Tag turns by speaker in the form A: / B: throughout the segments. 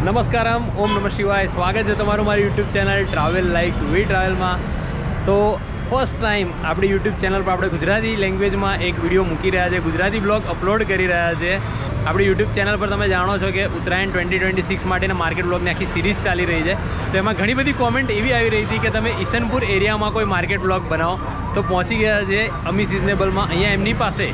A: નમસ્કારમ, ઓમ નમઃ શિવાય. સ્વાગત છે તમારું મારી YouTube channel travel like we ટ્રાવેલમાં. તો ફર્સ્ટ ટાઈમ આપણી યુટ્યુબ ચેનલ પર આપણે ગુજરાતી લેંગ્વેજમાં એક વિડીયો મૂકી રહ્યા છે, ગુજરાતી બ્લોગ અપલોડ કરી રહ્યા છે. આપણી યુટ્યુબ ચેનલ પર તમે જાણો છો કે ઉત્તરાયણ 2026 માટેના માર્કેટ બ્લોગની આખી સિરીઝ ચાલી રહી છે. તો એમાં ઘણી બધી કોમેન્ટ એવી આવી રહી હતી કે તમે ઈસનપુર એરિયામાં કોઈ માર્કેટ બ્લોગ બનાવો. તો પહોંચી ગયા છે અમી સિઝનેબલમાં. અહીંયા એમની પાસે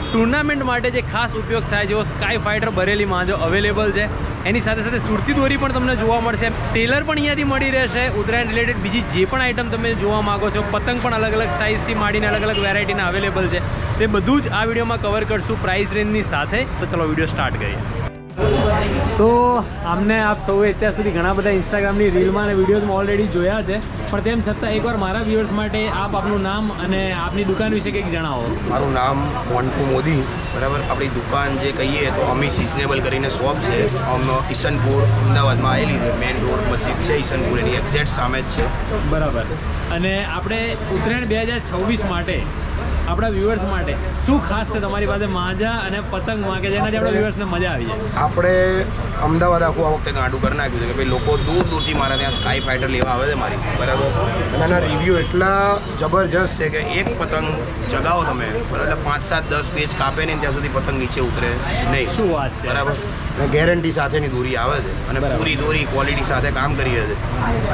A: ટુર્નામેન્ટ માટે જે ખાસ ઉપયોગ થાય જેવો સ્કાય ફાઇટર બરેલીમાં જો અવેલેબલ છે. એની સાથે સાથે સુરતી દોરી પણ તમને જોવા મળશે. ટેલર પણ અહીંયાથી મળી રહેશે. ઉત્તરાયણ રિલેટેડ બીજી જે પણ આઇટમ તમે જોવા માગો છો, પતંગ પણ અલગ અલગ સાઇઝથી માંડીને અલગ અલગ વેરાયટીના અવેલેબલ છે. તે બધું જ આ વિડીયોમાં કવર કરશું પ્રાઇસ રેન્જની સાથે. તો ચલો વિડીયો સ્ટાર્ટ કરીએ. તો આમને આપ સૌએ અત્યાર સુધી ઘણા બધા ઇન્સ્ટાગ્રામની રીલમાં અને વિડીયોઝમાં ઓલરેડી જોયા છે, પણ તેમ છતાં એકવાર મારા વ્યુઅર્સ માટે આપ આપનું નામ અને આપની દુકાન વિશે કંઈક જણાવો.
B: મારું નામ મોન્ટુ મોદી, બરાબર. આપણી દુકાન જે કહીએ તો અમી સિઝનેબલ કરીને શોપ છે. ઈસનપુર અમદાવાદમાં આવેલી છે. મેઇન રોડ મસ્જિદ છે ઈસનપુર, એની એક્ઝેક્ટ સામે જ છે.
A: બરાબર. અને આપણે ઉત્તરાયણ 2026 માટે આપણા વ્યુઅર્સ માટે શું ખાસ છે તમારી પાસે માજા અને પતંગમાં કે જેનાથી આપણા વ્યુઅર્સને મજા આવી જાય?
B: આપણે અમદાવાદ આખું આ વખતે ગાંડું કરી નાખ્યું છે કે ભાઈ લોકો દૂર દૂરથી મારા ત્યાં સ્કાય ફાઇટર લેવા આવે છે મારી, બરાબર. અને એના રિવ્યૂ એટલા જબરજસ્ત છે કે એક પતંગ ચગાવો તમે, બરાબર, એટલે 5, 7, 10 પેજ કાપે નહીં ત્યાં સુધી પતંગ નીચે ઉતરે નહીં.
A: શું વાત છે,
B: બરાબર. અને ગેરંટી સાથેની દોરી આવે છે અને પૂરી દોરી ક્વોલિટી સાથે કામ કરીએ છીએ.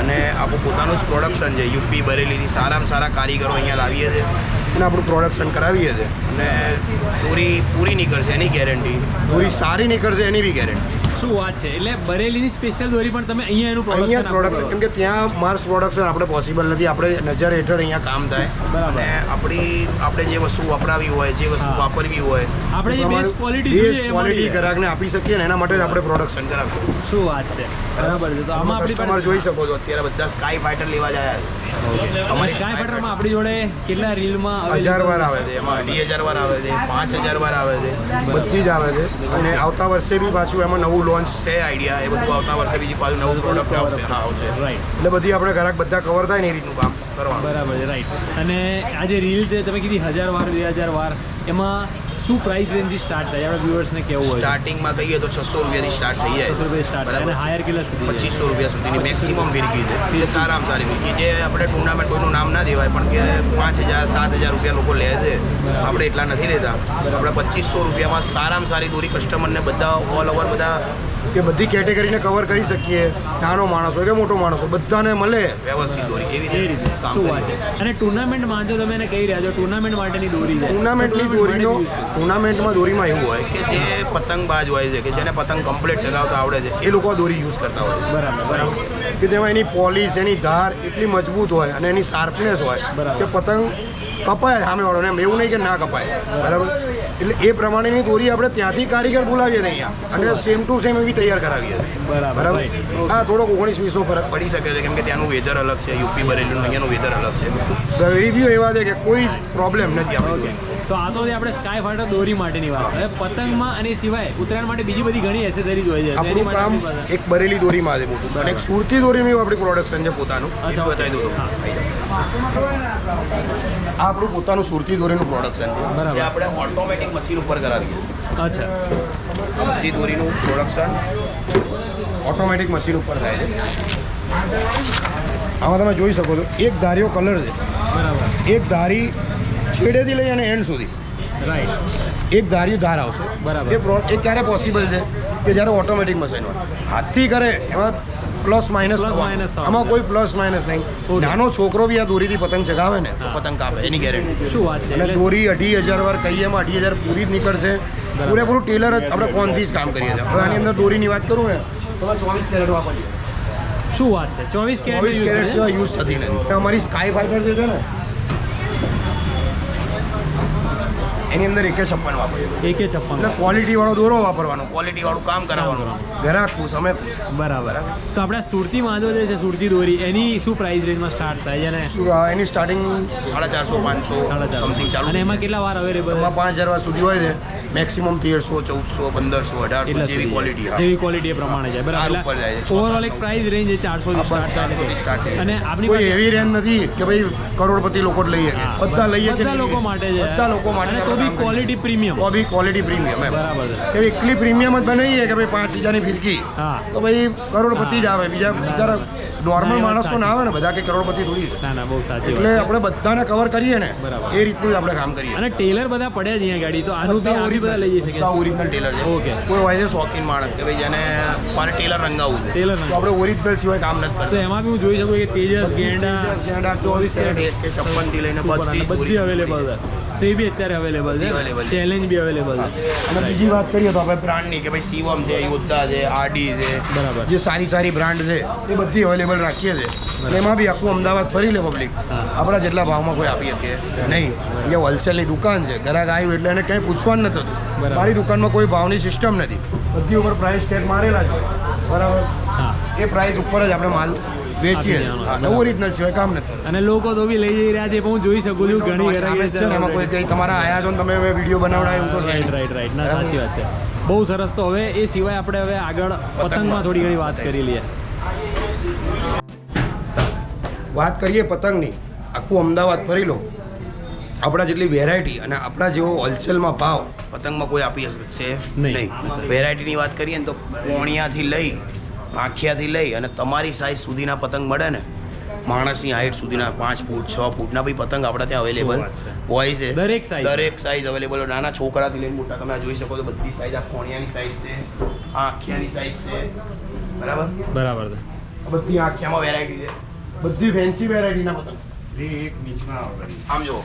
B: અને આપણું પોતાનું જ પ્રોડક્શન છે. યુપી બરેલીથી સારામાં સારા કારીગરો અહીંયા લાવીએ છીએ અને આપણું પ્રોડક્શન કરાવીએ છીએ. અને દોરી પૂરી નીકળશે એની ગેરંટી, દોરી સારી નીકળશે એની બી ગેરંટી.
A: શું વાત છે. એટલે બરેલીની સ્પેશિયલ દોરી પણ તમે અહીંયા એનું
B: પ્રોડક્શન, કેમ કે ત્યાં માર્સ પ્રોડક્શન આપણે પોસિબલ નથી. આપણે નજર હેઠળ અહીંયા કામ થાય.
A: બરાબર.
B: અને આપણે જે વસ્તુ વપરાવી હોય, જે વસ્તુ વાપરવી હોય,
A: આપણે જે બેસ્ટ ક્વોલિટી
B: ગ્રાહકને આપી શકીએ ને એના માટે જ આપણે પ્રોડક્શન કરાવીએ.
A: શું વાત છે. બરાબર છે. તો આમાં આપણી
B: કસ્ટમર જોઈ શકો છો અત્યારે બધા સ્કાય ફાઇટર લેવા જાય છે.
A: અમારી સ્કાય ફાઇટરમાં આપણી જોડે કેટલા રીલમાં
B: 1000 વાર આવે છે, એમાં 2,000 વાર આવે છે, 5,000 વાર આવે છે, બધી જ આવે છે. અને આવતા વર્ષે બી પાછું એમાં નવું લોન્ચ છે આઈડિયા. એ બધું આવતા વર્ષે બીજી પાછું નવું પ્રોડક્ટ આવશે. હા, આવશે.
A: રાઈટ.
B: એટલે બધી આપણે ગ્રાહક બધા કવર થાય ને એ રીતનું કામ કરવાનું.
A: બરાબર છે. રાઈટ. અને આ જે રીલ છે તમે કીધી 1000 વાર 2000 વાર, એમાં શું પ્રાઇસ રેન્જથી સ્ટાર્ટ થાય આપણા વ્યુઅર્સને કેવું હોય?
B: સ્ટાર્ટિંગમાં કહીએ તો 600 રૂપિયાથી સ્ટાર્ટ થઈ જાય.
A: 600 રૂપિયા સ્ટાર્ટ થાય અને હાયર કેટલા સુધી?
B: 2500 રૂપિયા સુધીની મેક્સિમમ ફિરકી છે. એ સારામાં સારી ફિરકી, જે આપણે ટુર્નામેન્ટ કોઈનું નામ ના દેવાય પણ કે 5,000 7,000 રૂપિયા લોકો લે છે. આપણે એટલા નથી લેતા. આપણે 2500 રૂપિયામાં સારામાં સારી દોરી કસ્ટમરને બધા ઓલ ઓવર બધા કે બધી કેટેગરીને કવર કરી શકીએ. નાનો માણસ હોય કે મોટો માણસ હોય, બધાને મળે વ્યવસ્થિત દોરી. એવી રીતે કામ કરીએ.
A: અને ટુર્નામેન્ટમાં જો તમે એને કહી રહ્યા છો ટુર્નામેન્ટ માટેની દોરી છે,
B: ટુર્નામેન્ટમાં દોરીમાં એવું હોય કે જે પતંગબાજ હોય છે કે જેને પતંગ કમ્પ્લીટ ચગાવતા આવડે છે, એ લોકો દોરી યુઝ કરતા હોય છે.
A: બરાબર.
B: કે જેમાં એની પોલિશ, એની ધાર એટલી મજબૂત હોય અને એની શાર્પનેસ હોય કે પતંગ કપાય સામેવાળોને, એમ એવું નહીં કે ના કપાય. બરાબર. એટલે એ પ્રમાણેની દોરી આપણે ત્યાંથી કારીગર બોલાવીએ છીએ અહીંયા અને સેમ ટુ સેમ એવી તૈયાર કરાવીએ છીએ.
A: બરાબર.
B: હા, થોડોક 19-20નો ફરક પડી શકે છે કેમ કે ત્યાંનું વેધર અલગ છે. યુપી બરેલીનું અહીંયાનું વેધર અલગ છે. રિવ્યુ એવા છે કે કોઈ પ્રોબ્લેમ નથી આપણે.
A: તો આ તો આપણે સ્કાય ફાઇટર દોરી માટેની વાત. હવે પતંગમાં અને સિવાય ઉત્તરાયણ માટે બીજી બધી ઘણી એસેસરીઝ હોય છે.
B: આપણું કામ એક બરેલી દોરીમાં છે મોટું, અને એક સુરતી દોરીનું આપણી પ્રોડક્શન છે પોતાનું. બતાવી દઉં. આ આપણું પોતાનું સુરતી દોરીનું પ્રોડક્શન છે.
A: બરાબર.
B: આપણે ઓટોમેટિક મશીન ઉપર કરાવીએ.
A: અચ્છા.
B: આ બધી દોરીનું પ્રોડક્શન ઓટોમેટિક મશીન ઉપર થાય છે. આમાં તમે જોઈ શકો છો એક ધારીઓ કલર છે.
A: બરાબર.
B: એક ધારી છેડેથી લઈ અને એન્ડ સુધી
A: રાઈટ.
B: એક ધારી ધાર આવશે.
A: બરાબર.
B: એ ક્યારે પોસિબલ છે કે જ્યારે ઓટોમેટિક મશીન હોય. હાથથી કરે એમાં પ્લસ માઇનસ, આમાં કોઈ પ્લસ માઇનસ નહીં. નાનો છોકરો બી આ દોરીથી પતંગ ચગાવે ને તો પતંગ કાપે, એની ગેરંટી.
A: શું વાત છે.
B: અને દોરી 2,500 વાર કહીએ એમાં 2,500 પૂરી જ નીકળશે. પૂરેપૂરું ટેલર જ આપણે કોનથી જ કામ કરીએ છીએ. હવે આની અંદર દોરીની વાત કરું ને તો 24 કેરેટ વાપરીએ.
A: શું વાત છે. 24
B: કેરેટ સિવાય યુઝ થતી નથી. અમારી સ્કાય ફાઇટર જે છે ને એની અંદર 1.56 વાપરીએ.
A: 1.56.
B: એટલે ક્વોલિટી વાળો દોરો વાપરવાનો, ક્વોલિટી વાળું કામ કરાવવાનું. ગ્રાહક ખુશ, અમે ખુશ.
A: બરાબર. તો આપણે સુરતી માંજો જે છે સુરતી દોરી, એની શું પ્રાઇસ રેન્જમાં સ્ટાર્ટ થાય છે?
B: એની સ્ટાર્ટિંગ 450 500 સમથિંગ ચાલુ.
A: અને એમાં કેટલા વાર અવેલેબલ?
B: એમાં 5,000 વાર સુધી હોય છે. મેક્સિમમ 1300, 1400, 1500, 1800 જેવી ક્વોલિટી.
A: જેવી ક્વોલિટી એ પ્રમાણે જાય
B: ઉપર
A: બરાબર.
B: જાય છે.
A: ઓવરઓલ એક પ્રાઇસ રેન્જ છે 400 થી સ્ટાર્ટ
B: 400 થી start થાય.
A: અને આપણી
C: કોઈ
A: પાસે
C: એવી રેન્જ નથી કે ભાઈ કરોડપતિ લોકો જ લઈએ કે
A: હા,
C: બધા લઈએ કે
A: બધા
C: નહીં
A: લોકો
C: લઈએ.
A: માટે છે
C: બધા લોકો માટે
A: અને તો બી ક્વોલિટી પ્રીમિયમ
C: તો બી ક્વોલિટી પ્રીમિયમ એમ
A: બરાબર છે.
C: એવી એકલી પ્રીમિયમ જ બનાવીએ કે ભાઈ 5000ની ફિરકી
A: હા
C: તો ભાઈ કરોડપતિ જ આવે બીજા બિચારા નોર્મલ
A: ના, એ વાત
C: માણસ તો ના આવે ને બધા કે કરોડપતિ થોડી છે.
A: ના ના બહુ સાચી
C: એટલે
A: વાત
C: આપણે બધાને કવર કરીએ ને
A: બરાબર.
C: એ રીતનું જ આપણે કામ કરીએ.
A: અને ટેલર બધા પડ્યા છે અહીંયા ગાડી તો આનું બી આ બી બધા લઈ જઈ શકે
B: બધા ઓરિજિનલ ટેલર છે.
A: ઓકે.
B: કોઈ હોય છે શોખીન માણસ કે ભાઈ જેને મારે ટેલર રંગાવવું છે
A: ટેલર
C: તો આપણે ઓરિજિનલ સિવાય કામ નથી
A: તો
C: કરતા.
A: એમાં બી હું જોઈ શકું કે તેજસ ગેંડા
C: 24 કેરેટ
B: કે 56 થી લઈને
A: બધી અવેલેબલ છે તો એ બી અત્યારે અવેલેબલ છે
B: Available છે.
A: ચેલેન્જ બી અવેલેબલ છે
C: અને બીજી વાત કરીએ તો આપણે
B: બ્રાન્ડની કે ભાઈ શિવમ છે, યોદ્ધા છે, આરડી છે.
A: બરાબર
C: જે સારી સારી બ્રાન્ડ છે એ બધી અવેલેબલ રાખીએ છીએ એમાં બી આખું અમદાવાદ ફરી લે પબ્લિક
A: હા.
C: આપણા જેટલા ભાવમાં કોઈ આપી શકીએ નહીં. જે હોલસેલની દુકાન છે ગ્રાહક આવ્યું એટલે એને કંઈ પૂછવાનું નથી થતું.
A: બરાબર.
C: મારી દુકાનમાં કોઈ ભાવની સિસ્ટમ નથી, બધી ઉપર પ્રાઇસ ટેગ મારેલા છે બરાબર.
A: હા
C: એ પ્રાઇસ ઉપર જ આપણે માલ વેચીએ
A: આપી દેવાનો.
C: હા,
A: બરાબર.
C: ઓરિજિનલ સિવાય કામ નથી.
A: અને લોકો તો બી લઈ જઈ રહ્યા છે પણ હું જોઈ શકું છું ઘણી
C: આવે જ છે ને, એમાં કોઈ કંઈ તમારા આયા છો ને તમે વિડીયો બનાવડાવ્યું તો
A: રાઈટ રાઈટ રાઈટ ના સાચી વાત છે બહુ સરસ. તો હવે એ સિવાય આપણે હવે આગળ પતંગમાં થોડી ઘણી વાત કરી લઈએ.
C: વાત કરીએ પતંગની, આખું અમદાવાદ ફરી લો, આપણા જેટલી વેરાયટી અને આપણા જેવો હોલસેલમાં ભાવ
B: પતંગમાં કોઈ આપી શકશે
A: નહીં.
B: નહીં. વેરાયટીની વાત કરીએ ને તો પોણિયાથી લઈ આખિયાથી લઈ અને તમારી સાઈઝ સુધીના પતંગ મળે ને, માણસની હાઈટ સુધીના 5 ફૂટ 6 ફૂટના બી પતંગ આપણા ત્યાં અવેલેબલ
A: વાત છે.
B: હોય છે.
A: દરેક size.
B: દરેક સાઈઝ અવેલેબલ હોય. નાના છોકરાથી લઈને મોટા તમે આ જોઈ શકો તો બધી સાઈઝ. આ પોણિયાની સાઈઝ છે, આ આખિયાની સાઈઝ છે, બરાબર.
A: બરાબર છે
C: આ બધી આંખ
B: આખિયામાં વેરાયટી છે.
C: બધી ફેન્સી વેરાયટીના પતંગ.
B: આમ જુઓ,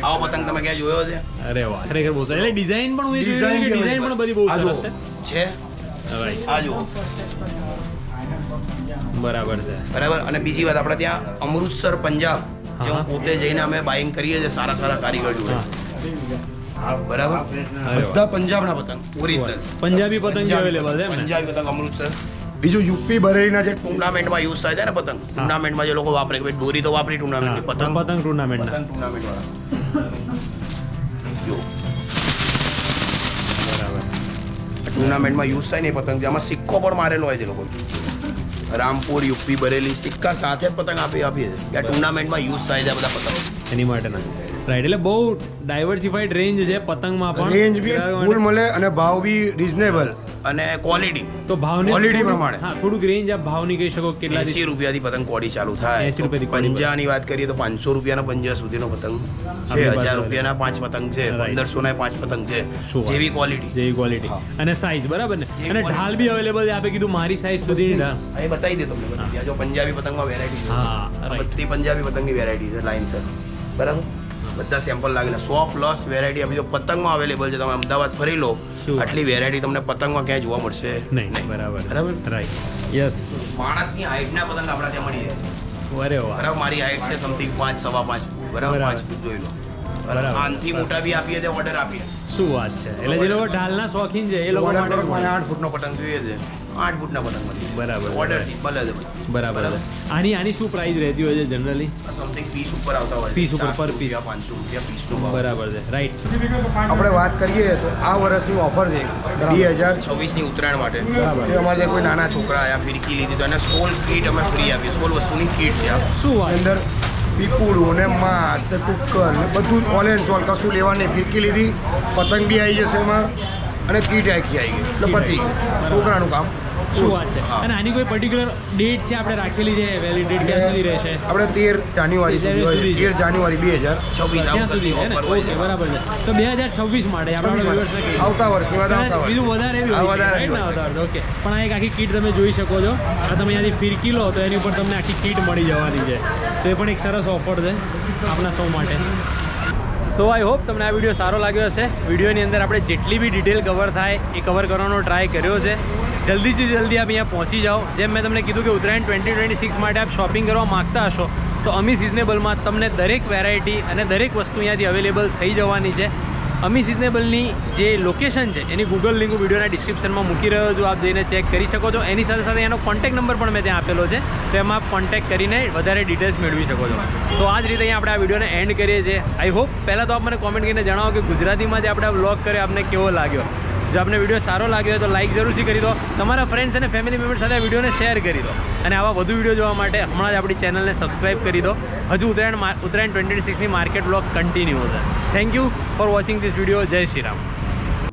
B: આવો પતંગ તમે ક્યાં જોયો છે?
A: અરે વાહ ખરેખર બહુ સરસ. એટલે ડિઝાઇન પણ હું એ જોઈ
C: Design
A: કે
C: બી
A: ડિઝાઇન પણ બધી બહુ
C: આ
A: સરસ
C: જુઓ.
A: છે
B: છે
A: રાઈટ
B: આ જુઓ,
A: બરાબર છે
B: બરાબર. અને બીજી વાત, આપણે ત્યાં અમૃતસર પંજાબ જે
A: હા.
B: હું પોતે જઈને અમે બાઇંગ કરીએ છીએ સારા સારા કારીગર જોડે, બરાબર.
A: અરે વાહ.
C: બધા પંજાબના પતંગ ઓરિજિનલ.
A: પંજાબી પતંગ અવેલેબલ છે એમ ને?
B: પંજાબી પતંગ અમૃતસર
C: બીજું યુપી બરેલીના જે
B: ટુર્નામેન્ટમાં યુઝ થાય છે ને પતંગ, ટુર્નામેન્ટમાં જે લોકો વાપરે કે ભાઈ દોરી તો વાપરી ટુર્નામેન્ટની,
A: હા,
B: પતંગ
A: પતંગ ટુર્નામેન્ટ
B: પતંગ ટુર્નામેન્ટ વાળા જો
A: બરાબર
B: ટુર્નામેન્ટમાં યુઝ થાય ને એ પતંગ, જેમાં સિક્કો પણ મારેલો હોય છે લોકો. રામપુર, યુપી, બરેલી સિક્કા સાથે જ પતંગ આપીએ છીએ કે આ ટુર્નામેન્ટમાં યુઝ થાય છે આ બધા પતંગ.
A: એની માટેના રાઈટ. એટલે બહુ ડાયવર્સિફાઈડ રેન્જ છે પતંગમાં પણ
C: રેન્જ બી ફૂલ મળે અને ભાવ બી રિઝનેબલ.
B: અને ક્વોલિટી
A: તો ભાવની
C: Quality
A: થોડુંક-
C: પ્રમાણે.
A: હા થોડુંક રેન્જ આપ ભાવની કહી શકો કેટલા
B: 80 રૂપિયાથી પતંગ કોડી ચાલુ થાય.
A: 80 રૂપિયાથી કોડી.
B: પંજાની વાત કરીએ તો 500 રૂપિયાના પંજા સુધીનો પતંગ છે,
A: આપણી પાસે
B: 1000 રૂપિયાના 5 પતંગ છે,
A: Right.
B: 1500 ના 5 પતંગ છે,
A: શું વાત.
B: જેવી ક્વોલિટી.
A: જેવી ક્વોલિટી અને સાઈઝ બરાબર ને. અને
B: quality.
A: ઢાલ બી અવેલેબલ છે. આપે કીધું મારી સાઈઝ સુધીની ઢાલ.
B: એ બતાવી દે તમને બધી. આ જો પંજાબી પતંગમાં વેરાયટી છે,
A: હા
B: આ
A: રાઈટ.
B: બધી પંજાબી પતંગની વેરાયટી છે લાઈન સર, બરાબર. બધા સેમ્પલ લાગેલા 100 પ્લસ વેરાયટી આપી જો પતંગમાં અવેલેબલ છે. તમે અમદાવાદ ફરી લો,
A: શું?
B: આટલી વેરાયટી તમને પતંગમાં ક્યાંય જોવા મળશે
A: નહીં બરાબર
B: બરાબર.
A: Right yes.
B: માણસની હાઈટના પતંગ આપણા ત્યાં મળી જાય.
A: અરે વાહ
B: બરાબર. મારી હાઈટ છે સમથિંગ 5 સવા 5 બરાબર,
A: બરાબર.
B: 5 ફૂટ જોઈ લો.
A: બરાબર.
B: આનથી મોટા બી આપીએ છે, ઓર્ડર આપીએ.
A: શું વાત છે. એટલે જે લોકો ઢાલના શોખીન છે એ લોકો
C: Order
A: માટે
C: કરો,
A: પણ
B: 8 ફૂટનો પતંગ જોઈએ છે, 8 ફૂટના પતંગ મળી
A: બરાબર.
B: ઓર્ડરથી મળે છે બધું.
A: બરાબર છે. આની શું પ્રાઇસ રહેતી હોય છે જનરલી?
B: સમથિંગ પીસ ઉપર આવતા હોય છે.
A: Piece ઉપર,
B: 400
A: per piece.
B: રૂપિયા, 500 રૂપિયા પીસનો ભાવ.
A: બરાબર છે રાઈટ.
C: આપણે વાત કરીએ તો આ વર્ષની ઓફર છે 2000.
B: 26 ની ઉત્તરાયણ માટે
A: બરાબર.
C: જે અમારે ત્યાં કોઈ
B: નાના છોકરા આયા ફિરકી લીધી તો એને 16 કીટ અમે ફ્રી આપીએ. 16 વસ્તુની કીટ છે આ.
A: શું વાત.
C: અંદર પીપુડું ને માસ ને ટુક્કર ને બધું જ ઓલ એન્ડ સોલ, કશું લેવાની. ફિરકી લીધી, પતંગ બી આવી જશે એમાં અને કીટ આખી આવી ગઈ એટલે પતી ગયું. છોકરાનું કામ.
A: શું વાત છે.
B: હા.
A: અને આની કોઈ પર્ટિક્યુલર ડેટ છે આપણે રાખેલી છે વેલિડિટી ક્યાં સુધી રહેશે?
C: આપણે 13 જાન્યુઆરી સુધી હોય છે.
A: સુધી છે.
C: 13 જાન્યુઆરી 2026
A: ત્યાં સુધી છે ને?
B: offer હોય
A: ઓકે
B: છે.
A: બરાબર છે. તો 2026 માટે આપણે viewers ને કહીએ.
C: આવતા વર્ષની વાત આવતા વર્ષ.
A: બીજું વધારે બી
C: આ
A: હોય છે,
C: વધારે
A: right ને?
C: બી હોય છે.
A: આવતા વર્ષે. ઓકે. પણ આ એક આખી કીટ તમે જોઈ શકો છો. આ તમે અહીંયાથી ફિરકી લો તો એની ઉપર તમને આખી કીટ મળી જવાની છે. તો એ પણ એક સરસ ઓફર છે આપણા સૌ માટે. સો આઈ હોપ તમને આ વિડીયો સારો લાગ્યો હશે. વિડીયોની અંદર આપણે જેટલી બી ડિટેલ કવર થાય એ કવર કરવાનો ટ્રાય કર્યો છે. જલ્દીથી જલ્દી આપ અહીંયા પહોંચી જાઓ. જેમ મેં તમને કીધું કે ઉત્તરાયણ 2026 માટે આપ શોપિંગ કરવા માગતા હશો તો અમી સિઝનેબલમાં તમને દરેક વેરાયટી અને દરેક વસ્તુ અહીંયાથી અવેલેબલ થઈ જવાની છે. અમી સિઝનેબલની જે લોકેશન છે એની ગૂગલ લિંક હું વિડીયોના ડિસ્ક્રિપ્શનમાં મૂકી રહ્યો છું, આપ જઈને ચેક કરી શકો છો. એની સાથે સાથે એનો કોન્ટેક્ટ નંબર પણ મેં ત્યાં આપેલો છે, તો એમાં આપ કોન્ટેક્ટ કરીને વધારે ડિટેલ્સ મેળવી શકો છો. સો આ જ રીતે અહીંયા આપણે આ વિડીયોને એન્ડ કરીએ છીએ. આઈ હોપ પહેલાં તો આપ મને કોમેન્ટ કરીને જણાવો કે ગુજરાતીમાં જે આપણે આ વ્લોગ કર્યો આપને કેવો લાગ્યો. જો આપને વિડીયો સારો લાગ્યો હોય તો લાઇક જરૂરથી કરી દો, તમારા ફ્રેન્ડ્સ અને ફેમિલી મેમ્બર સાથે આ વિડીયોને શેર કરી દો, અને આવા વધુ વિડીયો જોવા માટે હમણાં જ આપણી ચેનલને સબસ્ક્રાઇબ કરી દો. હજુ ઉત્તરાયણ 2026ની માર્કેટ વ્લોગ કન્ટિન્યુ હશે. Thank you for watching this video. જય શ્રી રામ.